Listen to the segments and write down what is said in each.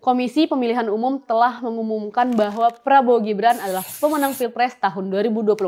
Komisi Pemilihan Umum telah mengumumkan bahwa Prabowo Gibran adalah pemenang Pilpres tahun 2024.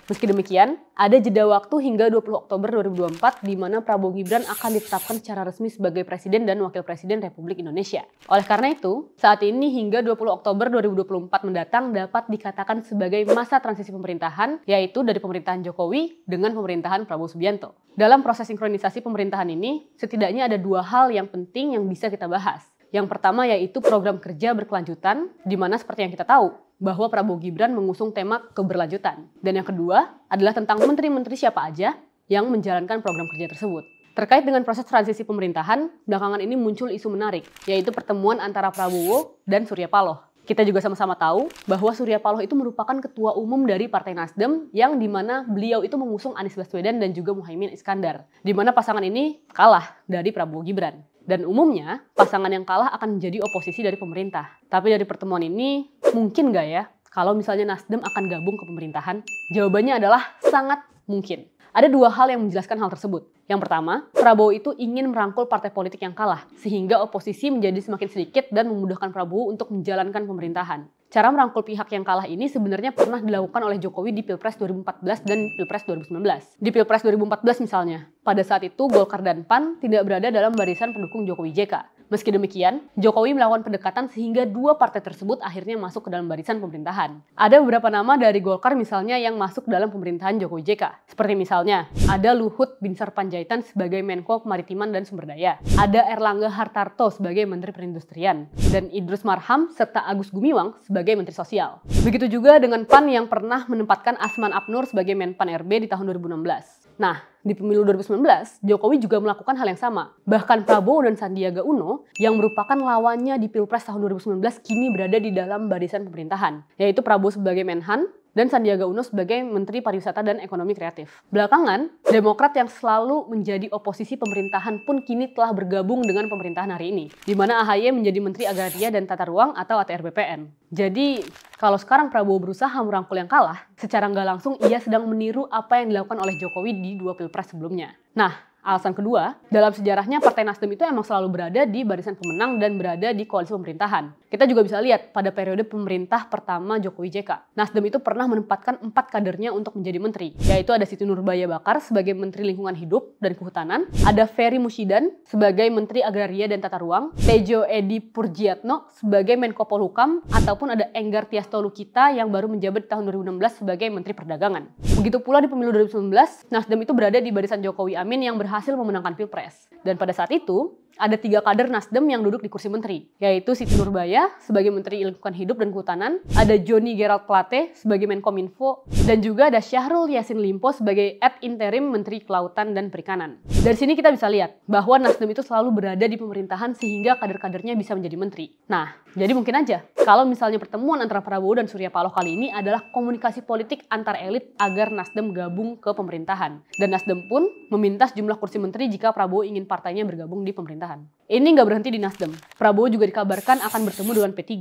Meski demikian, ada jeda waktu hingga 20 Oktober 2024 di mana Prabowo Gibran akan ditetapkan secara resmi sebagai Presiden dan Wakil Presiden Republik Indonesia. Oleh karena itu, saat ini hingga 20 Oktober 2024 mendatang dapat dikatakan sebagai masa transisi pemerintahan, yaitu dari pemerintahan Jokowi dengan pemerintahan Prabowo Subianto. Dalam proses sinkronisasi pemerintahan ini, setidaknya ada dua hal yang penting yang bisa kita bahas. Yang pertama yaitu program kerja berkelanjutan, di mana seperti yang kita tahu, bahwa Prabowo Gibran mengusung tema keberlanjutan. Dan yang kedua adalah tentang menteri-menteri siapa aja yang menjalankan program kerja tersebut. Terkait dengan proses transisi pemerintahan, belakangan ini muncul isu menarik, yaitu pertemuan antara Prabowo dan Surya Paloh. Kita juga sama-sama tahu bahwa Surya Paloh itu merupakan ketua umum dari Partai Nasdem yang dimana beliau itu mengusung Anies Baswedan dan juga Muhaimin Iskandar. Di mana pasangan ini kalah dari Prabowo Gibran. Dan umumnya, pasangan yang kalah akan menjadi oposisi dari pemerintah. Tapi dari pertemuan ini, mungkin nggak ya kalau misalnya Nasdem akan gabung ke pemerintahan? Jawabannya adalah sangat mungkin. Ada dua hal yang menjelaskan hal tersebut. Yang pertama, Prabowo itu ingin merangkul partai politik yang kalah, sehingga oposisi menjadi semakin sedikit dan memudahkan Prabowo untuk menjalankan pemerintahan. Cara merangkul pihak yang kalah ini sebenarnya pernah dilakukan oleh Jokowi di Pilpres 2014 dan Pilpres 2019. Di Pilpres 2014 misalnya, pada saat itu Golkar dan PAN tidak berada dalam barisan pendukung Jokowi JK. Meski demikian, Jokowi melakukan pendekatan sehingga dua partai tersebut akhirnya masuk ke dalam barisan pemerintahan. Ada beberapa nama dari Golkar misalnya yang masuk dalam pemerintahan Jokowi JK. Seperti misalnya, ada Luhut Binsar Panjaitan sebagai Menko Kemaritiman dan Sumber Daya. Ada Erlangga Hartarto sebagai Menteri Perindustrian. Dan Idrus Marham serta Agus Gumiwang sebagai Menteri Sosial. Begitu juga dengan PAN yang pernah menempatkan Asman Abnur sebagai Menpan RB di tahun 2016. Nah, di pemilu 2019, Jokowi juga melakukan hal yang sama. Bahkan Prabowo dan Sandiaga Uno yang merupakan lawannya di Pilpres tahun 2019 kini berada di dalam barisan pemerintahan, yaitu Prabowo sebagai Menhan dan Sandiaga Uno sebagai Menteri Pariwisata dan Ekonomi Kreatif. Belakangan, Demokrat yang selalu menjadi oposisi pemerintahan pun kini telah bergabung dengan pemerintahan hari ini, di mana AHY menjadi Menteri Agraria dan Tata Ruang atau ATR BPN. Jadi, kalau sekarang Prabowo berusaha merangkul yang kalah, secara nggak langsung ia sedang meniru apa yang dilakukan oleh Jokowi di dua Pilpres sebelumnya. Nah, alasan kedua, dalam sejarahnya Partai Nasdem itu emang selalu berada di barisan pemenang dan berada di koalisi pemerintahan. Kita juga bisa lihat pada periode pemerintah pertama Jokowi JK. Nasdem itu pernah menempatkan 4 kadernya untuk menjadi menteri, yaitu ada Siti Nurbaya Bakar sebagai Menteri Lingkungan Hidup dan Kehutanan, ada Ferry Mushidan sebagai Menteri Agraria dan Tata Ruang, Tejo Edi Purjiatno sebagai Menko Polhukam, ataupun ada Enggar Tias Tolukita yang baru menjabat di tahun 2016 sebagai Menteri Perdagangan. Begitu pula di pemilu 2019, Nasdem itu berada di barisan Jokowi Amin yang berhasil memenangkan Pilpres. Dan pada saat itu, ada 3 kader Nasdem yang duduk di kursi menteri, yaitu Siti Nurbaya sebagai Menteri Lingkungan Hidup dan Kehutanan, ada Johnny Gerald Plate sebagai Menkominfo, dan juga ada Syahrul Yassin Limpo sebagai ad interim Menteri Kelautan dan Perikanan. Dari sini kita bisa lihat bahwa Nasdem itu selalu berada di pemerintahan sehingga kader-kadernya bisa menjadi menteri. Nah, jadi mungkin aja kalau misalnya pertemuan antara Prabowo dan Surya Paloh kali ini adalah komunikasi politik antar elit agar Nasdem gabung ke pemerintahan. Dan Nasdem pun meminta sejumlah kursi menteri jika Prabowo ingin partainya bergabung di pemerintahan. Ini nggak berhenti di Nasdem. Prabowo juga dikabarkan akan bertemu dengan P3.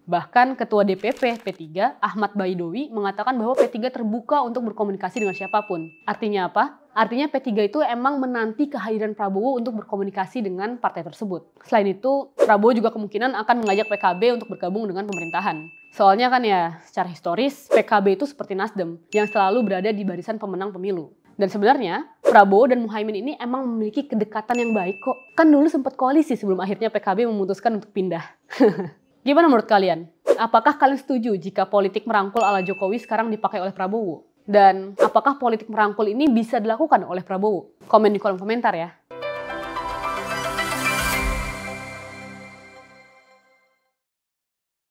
Bahkan Ketua DPP P3, Ahmad Baidowi, mengatakan bahwa P3 terbuka untuk berkomunikasi dengan siapapun. Artinya apa? Artinya P3 itu emang menanti kehadiran Prabowo untuk berkomunikasi dengan partai tersebut. Selain itu, Prabowo juga kemungkinan akan mengajak PKB untuk bergabung dengan pemerintahan. Soalnya kan ya, secara historis, PKB itu seperti Nasdem, yang selalu berada di barisan pemenang pemilu. Dan sebenarnya, Prabowo dan Muhaimin ini emang memiliki kedekatan yang baik kok. Kan dulu sempat koalisi sebelum akhirnya PKB memutuskan untuk pindah. Gimana menurut kalian? Apakah kalian setuju jika politik merangkul ala Jokowi sekarang dipakai oleh Prabowo? Dan apakah politik merangkul ini bisa dilakukan oleh Prabowo? Komen di kolom komentar ya.